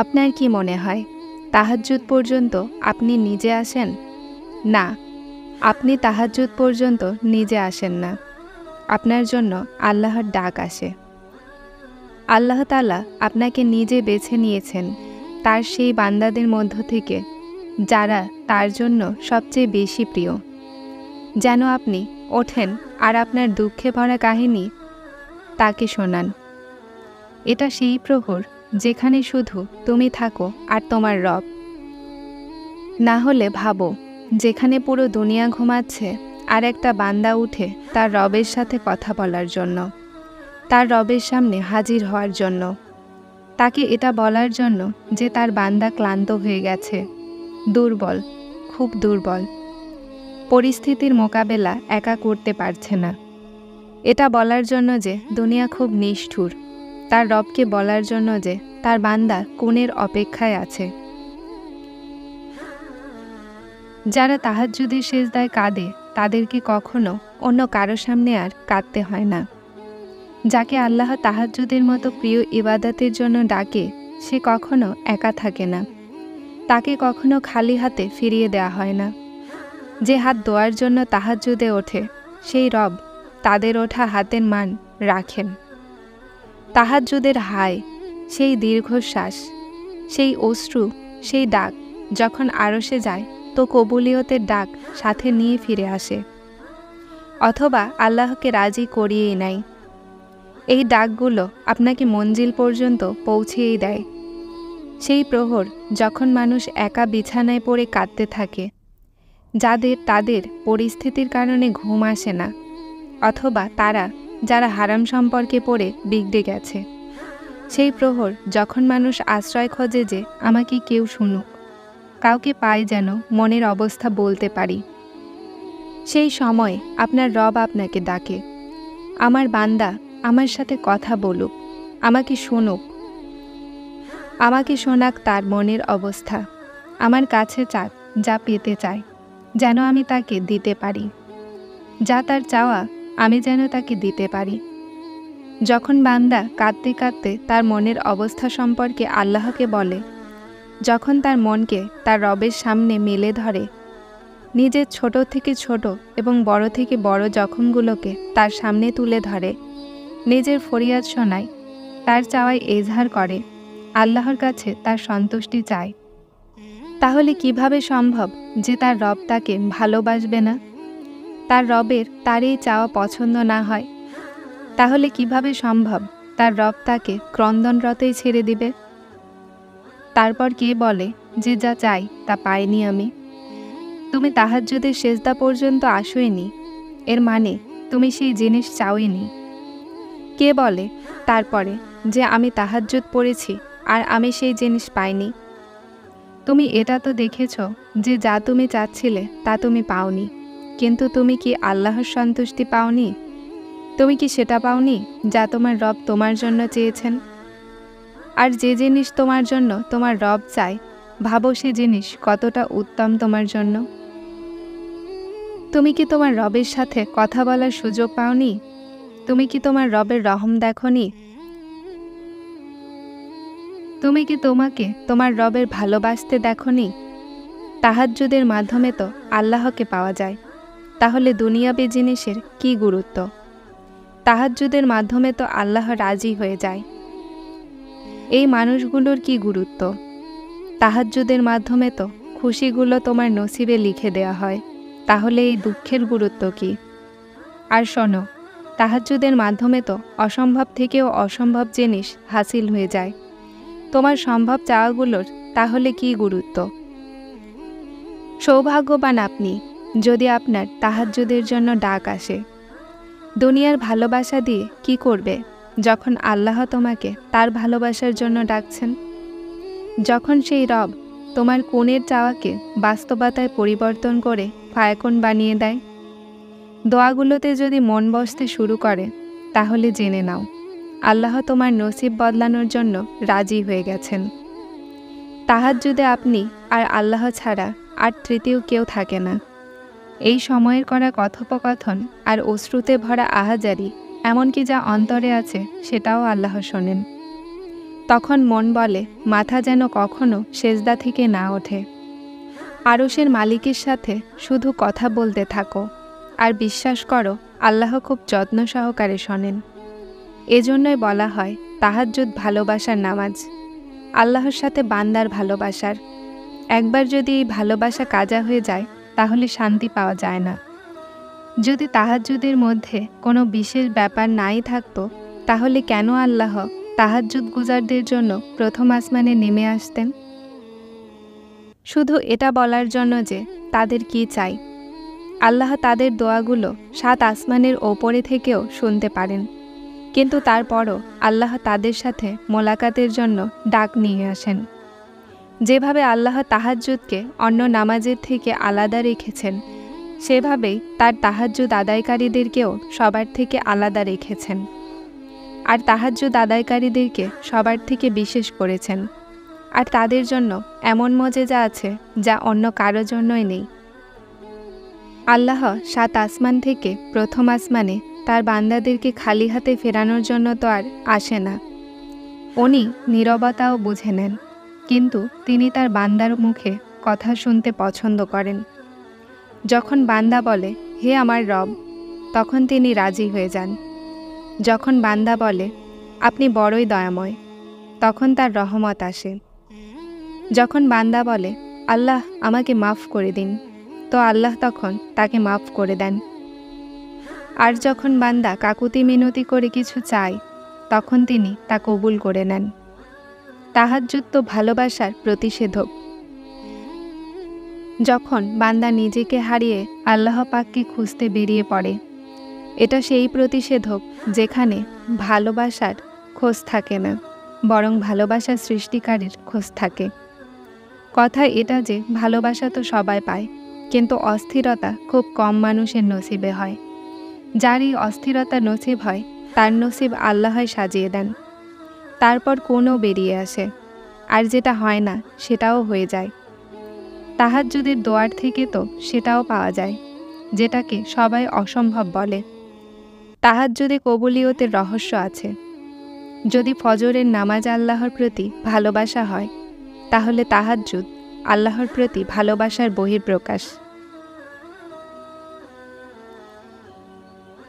আপনার কি মনে হয় তাহাজ্জুদ পর্যন্ত আপনি নিজে আসেন? না, আপনি তাহাজ্জুদ পর্যন্ত নিজে আসেন না। আপনার জন্য আল্লাহর ডাক আসে। আল্লাহ তাআলা আপনাকে নিজে বেছে নিয়েছেন তার সেই বান্দাদের মধ্য থেকে যারা তার জন্য সবচেয়ে বেশি প্রিয়। যেন আপনি ওঠেন আর আপনার দুঃখে ভরা কাহিনী তাকে শোনান। এটা সেই প্রহর যেখানে শুধু তুমি থাকো আর তোমার রব। না হলে ভাবো, যেখানে পুরো দুনিয়া ঘুমাচ্ছে আর একটা বান্দা উঠে তার রবের সাথে কথা বলার জন্য, তার রবের সামনে হাজির হওয়ার জন্য, তাকে এটা বলার জন্য যে তার বান্দা ক্লান্ত হয়ে গেছে, দুর্বল, খুব দুর্বল, পরিস্থিতির মোকাবেলা একা করতে পারছে না। এটা বলার জন্য যে দুনিয়া খুব নিষ্ঠুর, তার রবকে বলার জন্য যে তার বান্দা কোণের অপেক্ষায় আছে। যারা তাহাজ্জুদের সেজদায় কাঁদে তাদেরকে কখনো অন্য কারো সামনে আর কাঁদতে হয় না। যাকে আল্লাহ তাহাজ্জুদের মতো প্রিয় ইবাদতের জন্য ডাকে সে কখনো একা থাকে না, তাকে কখনো খালি হাতে ফিরিয়ে দেওয়া হয় না। যে হাত দোয়ার জন্য তাহাজ্জুদে ওঠে সেই রব তাদের ওঠা হাতের মান রাখেন। তাহাজ্জুদের হায়, সেই দীর্ঘশ্বাস, সেই অশ্রু, সেই ডাক যখন আরশে যায় তো কবুলিয়তের ডাক সাথে নিয়ে ফিরে আসে, অথবা আল্লাহকে রাজি করিয়েই নেয়। এই ডাকগুলো আপনাকে মঞ্জিল পর্যন্ত পৌঁছেই দেয়। সেই প্রহর যখন মানুষ একা বিছানায় পড়ে কাঁদতে থাকে, তাদের পরিস্থিতির কারণে ঘুম আসে না, অথবা যারা হারাম সম্পর্কে পড়ে বিগড়ে গেছে। সেই প্রহর যখন মানুষ আশ্রয় খোঁজে যে আমাকে কেউ শুনুক, কাউকে পাই যেন মনের অবস্থা বলতে পারি। সেই সময় আপনার রব আপনাকে ডাকে, আমার বান্দা আমার সাথে কথা বলুক, আমাকে শুনুক, আমাকে শোনাক তার মনের অবস্থা, আমার কাছে চাক যা পেতে চায় যেন আমি তাকে দিতে পারি, যা তার চাওয়া আমি যেন তাকে দিতে পারি। যখন বান্দা কাঁদতে কাঁদতে তার মনের অবস্থা সম্পর্কে আল্লাহকে বলে, যখন তার মনকে তার রবের সামনে মেলে ধরে, নিজের ছোট থেকে ছোট এবং বড় থেকে বড় জখমগুলোকে তার সামনে তুলে ধরে, নিজের ফরিয়াদ শোনায়, তার চাওয়ায় এজহার করে, আল্লাহর কাছে তার সন্তুষ্টি চায়, তাহলে কিভাবে সম্ভব যে তার রব তাকে ভালোবাসবে না? তার রবের তার এই চাওয়া পছন্দ না হয়, তাহলে কিভাবে সম্ভব তার রব তাকে ক্রন্দনরতই ছেড়ে দিবে? তারপর কে বলে যে যা চাই তা পাইনি আমি? তুমি তাহাজ্জুদের সেজদা পর্যন্ত আসোইনি, এর মানে তুমি সেই জিনিস চাওইনি। কে বলে তারপরে যে আমি তাহাজ্জুদ পড়েছি আর আমি সেই জিনিস পাইনি? তুমি এটা তো দেখেছ যে যা তুমি চাচ্ছিলে তা তুমি পাওনি, কিন্তু তুমি কি আল্লাহর সন্তুষ্টি পাওনি? তুমি কি সেটা পাওনি যা তোমার রব তোমার জন্য চেয়েছেন? আর যে জিনিস তোমার জন্য তোমার রব চায়, ভাবো সে জিনিস কতটা উত্তম তোমার জন্য। তুমি কি তোমার রবের সাথে কথা বলার সুযোগ পাওনি? তুমি কি তোমার রবের রহম দেখনি? তুমি কি তোমাকে তোমার রবের ভালোবাসতে দেখনি? তাহাজ্জুদের মাধ্যমে তো আল্লাহকে পাওয়া যায়, তাহলে দুনিয়াবী জিনিসের কি গুরুত্ব? তাহাজ্জুদের মাধ্যমে তো আল্লাহ রাজি হয়ে যায়, এই মানুষগুলোর কি গুরুত্ব? তাহাজ্জুদের মাধ্যমে তো খুশিগুলো তোমার নসিবে লিখে দেয়া হয়, তাহলে এই দুঃখের গুরুত্ব কি? আর শোনো, তাহাজ্জুদের মাধ্যমে তো অসম্ভব থেকেও অসম্ভব জিনিস হাসিল হয়ে যায়, তোমার সম্ভব চাওয়াগুলোর তাহলে কি গুরুত্ব? সৌভাগ্যবান আপনি যদি আপনার তাহাজ্জুদের জন্য ডাক আসে। দুনিয়ার ভালোবাসা দিয়ে কি করবে যখন আল্লাহ তোমাকে তার ভালোবাসার জন্য ডাকছেন? যখন সেই রব তোমার কোণের চাওয়াকে বাস্তবতায় পরিবর্তন করে ফায়কন বানিয়ে দেয়, দোয়াগুলোতে যদি মন বসতে শুরু করে, তাহলে জেনে নাও আল্লাহ তোমার নসিব বদলানোর জন্য রাজি হয়ে গেছেন। তাহাজ্জুদে আপনি আর আল্লাহ ছাড়া আর তৃতীয় কেউ থাকে না। এই সময়ের করা কথোপকথন আর অশ্রুতে ভরা আহাজারি, এমনকি যা অন্তরে আছে সেটাও আল্লাহ শোনেন। তখন মন বলে মাথা যেন কখনো সেজদা থেকে না ওঠে। আরশের মালিকের সাথে শুধু কথা বলতে থাকো আর বিশ্বাস করো আল্লাহ খুব যত্ন সহকারে শোনেন। এজন্যই বলা হয় তাহাজ্জুদ ভালোবাসার নামাজ, আল্লাহর সাথে বান্দার ভালোবাসার। একবার যদি এই ভালোবাসা কাজা হয়ে যায় তাহলে শান্তি পাওয়া যায় না। যদি তাহাজ্জুদের মধ্যে কোনো বিশেষ ব্যাপার নাই থাকতো তাহলে কেন আল্লাহ তাহাজ্জুদ গুজারদের জন্য প্রথম আসমানে নেমে আসতেন? শুধু এটা বলার জন্য যে তাদের কি চাই। আল্লাহ তাদের দোয়াগুলো 7 আসমানের ওপরে থেকেও শুনতে পারেন, কিন্তু তারপরও আল্লাহ তাদের সাথে মোলাকাতের জন্য ডাক নিয়ে আসেন। যেভাবে আল্লাহ তাহাজ্জুদকে অন্য নামাজের থেকে আলাদা রেখেছেন, সেভাবেই তার তাহাজ্জুদ আদায়কারীদেরকেও সবার থেকে আলাদা রেখেছেন, আর তাহাজ্জুদ আদায়কারীদেরকে সবার থেকে বিশেষ করেছেন। আর তাদের জন্য এমন মজেজা আছে যা অন্য কারো জন্যই নেই। আল্লাহ 7 আসমান থেকে প্রথম আসমানে তার বান্দাদেরকে খালি হাতে ফেরানোর জন্য তো আর আসে না। উনি নীরবতাও বুঝে নেন, কিন্তু তিনি তার বান্দার মুখে কথা শুনতে পছন্দ করেন। যখন বান্দা বলে হে আমার রব, তখন তিনি রাজি হয়ে যান। যখন বান্দা বলে আপনি বড়ই দয়াময়, তখন তার রহমত আসে। যখন বান্দা বলে আল্লাহ আমাকে মাফ করে দিন, তো আল্লাহ তখন তাকে মাফ করে দেন। আর যখন বান্দা কাকুতি মিনতি করে কিছু চায়, তখন তিনি তা কবুল করে নেন। তাহাজ্জুদ তো ভালোবাসার প্রতিষেধক। যখন বান্দা নিজেকে হারিয়ে আল্লাহ পাককে খুঁজতে বেরিয়ে পড়ে, এটা সেই প্রতিষেধক যেখানে ভালোবাসার খোঁজ থাকে না, বরং ভালোবাসার সৃষ্টিকারীর খোঁজ থাকে। কথা এটা যে ভালোবাসা তো সবাই পায়, কিন্তু অস্থিরতা খুব কম মানুষের নসিবে হয়। যার এই অস্থিরতা নসিব হয় তার নসিব আল্লাহই সাজিয়ে দেন। তারপর কোনও বেরিয়ে আসে, আর যেটা হয় না সেটাও হয়ে যায়। তাহাজ্জুদের দোয়ার থেকে তো সেটাও পাওয়া যায় যেটাকে সবাই অসম্ভব বলে। তাহাজ্জুদে কবুলিয়তের রহস্য আছে। যদি ফজরের নামাজ আল্লাহর প্রতি ভালোবাসা হয়, তাহলে তাহাজ্জুদ আল্লাহর প্রতি ভালোবাসার বহিঃপ্রকাশ।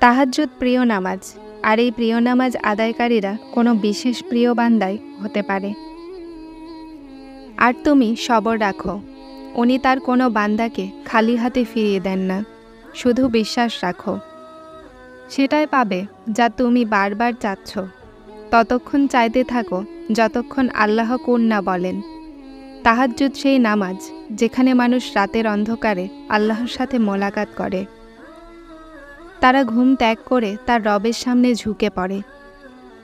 তাহাজ্জুদ প্রিয় নামাজ, আর এই প্রিয় নামাজ আদায়কারীরা কোনো বিশেষ প্রিয় বান্দাই হতে পারে। আর তুমি সবর রাখো, উনি তার কোনো বান্দাকে খালি হাতে ফিরিয়ে দেন না। শুধু বিশ্বাস রাখো, সেটাই পাবে যা তুমি বারবার চাচ্ছ। ততক্ষণ চাইতে থাকো যতক্ষণ আল্লাহ কোন না বলেন। তাহাজ্জুদ সেই নামাজ যেখানে মানুষ রাতের অন্ধকারে আল্লাহর সাথে মোলাকাত করে। তারা ঘুম ত্যাগ করে তার রবের সামনে ঝুঁকে পড়ে।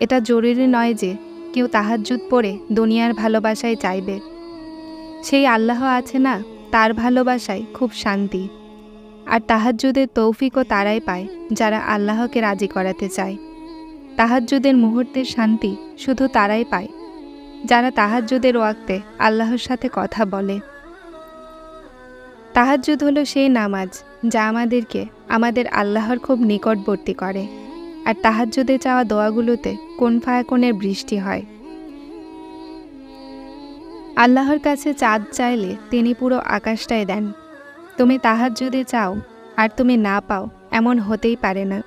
এটা জরুরি নয় যে কেউ তাহাজ্জুদ পড়ে দুনিয়ার ভালোবাসায় চাইবে। সেই আল্লাহ আছে না, তার ভালোবাসায় খুব শান্তি। আর তাহাজ্জুদের তৌফিকও তারাই পায় যারা আল্লাহকে রাজি করাতে চায়। তাহাজ্জুদের মুহূর্তের শান্তি শুধু তারাই পায় যারা তাহাজ্জুদের ওয়াক্তে আল্লাহর সাথে কথা বলে। তাহাজ্জুদ হলো সেই নামাজ যা আমাদেরকে আমাদের আল্লাহর খুব নিকটবর্তী করে। আর তাহাজ্জুদে চাওয়া দোয়াগুলোতে কোন ফায়াকনের বৃষ্টি হয়। আল্লাহর কাছে চাঁদ চাইলে তিনি পুরো আকাশটাই দেন। তুমি তাহাজ্জুদে চাও আর তুমি না পাও, এমন হতেই পারে না।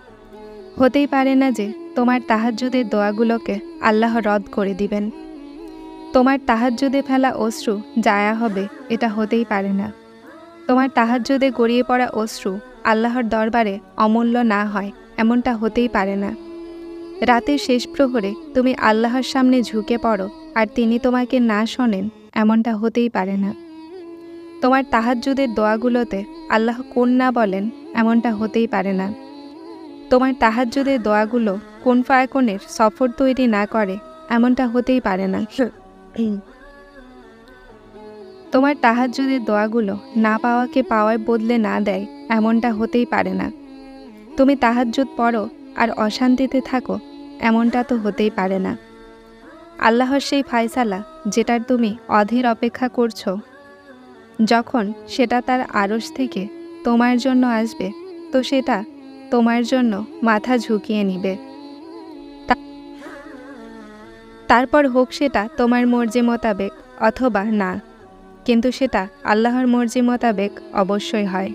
হতেই পারে না যে তোমার তাহাজ্জুদের দোয়াগুলোকে আল্লাহ রদ করে দিবেন। তোমার তাহাজ্জুদে ফেলা অশ্রু জায়া হবে, এটা হতেই পারে না। তোমার তাহাজ্জুদে গড়িয়ে পড়া অশ্রু আল্লাহর দরবারে অমূল্য না হয়, এমনটা হতেই পারে না। রাতের শেষ প্রহরে তুমি আল্লাহর সামনে ঝুঁকে পড়ো আর তিনি তোমাকে না শোনেন, এমনটা হতেই পারে না। তোমার তাহাজ্জুদের দোয়াগুলোতে আল্লাহ কোন না বলেন, এমনটা হতেই পারে না। তোমার তাহাজ্জুদের দোয়াগুলো কোন ফায়াকনের সফর তৈরি না করে, এমনটা হতেই পারে না। তোমার তাহাজ্জুদের দোয়াগুলো না পাওয়াকে পাওয়ায় বদলে না দেয়, এমনটা হতেই পারে না। তুমি তাহাজ্জুদ পড়ো আর অশান্তিতে থাকো, এমনটা তো হতেই পারে না। আল্লাহর সেই ফায়সালা যেটার তুমি অধীর অপেক্ষা করছো, যখন সেটা তার আরশ থেকে তোমার জন্য আসবে, তো সেটা তোমার জন্য মাথা ঝুঁকিয়ে নিবে। তারপর হোক সেটা তোমার মর্জি মোতাবেক অথবা না, কিন্তু সেটা আল্লাহর মর্জি মোতাবেক অবশ্যই হয়।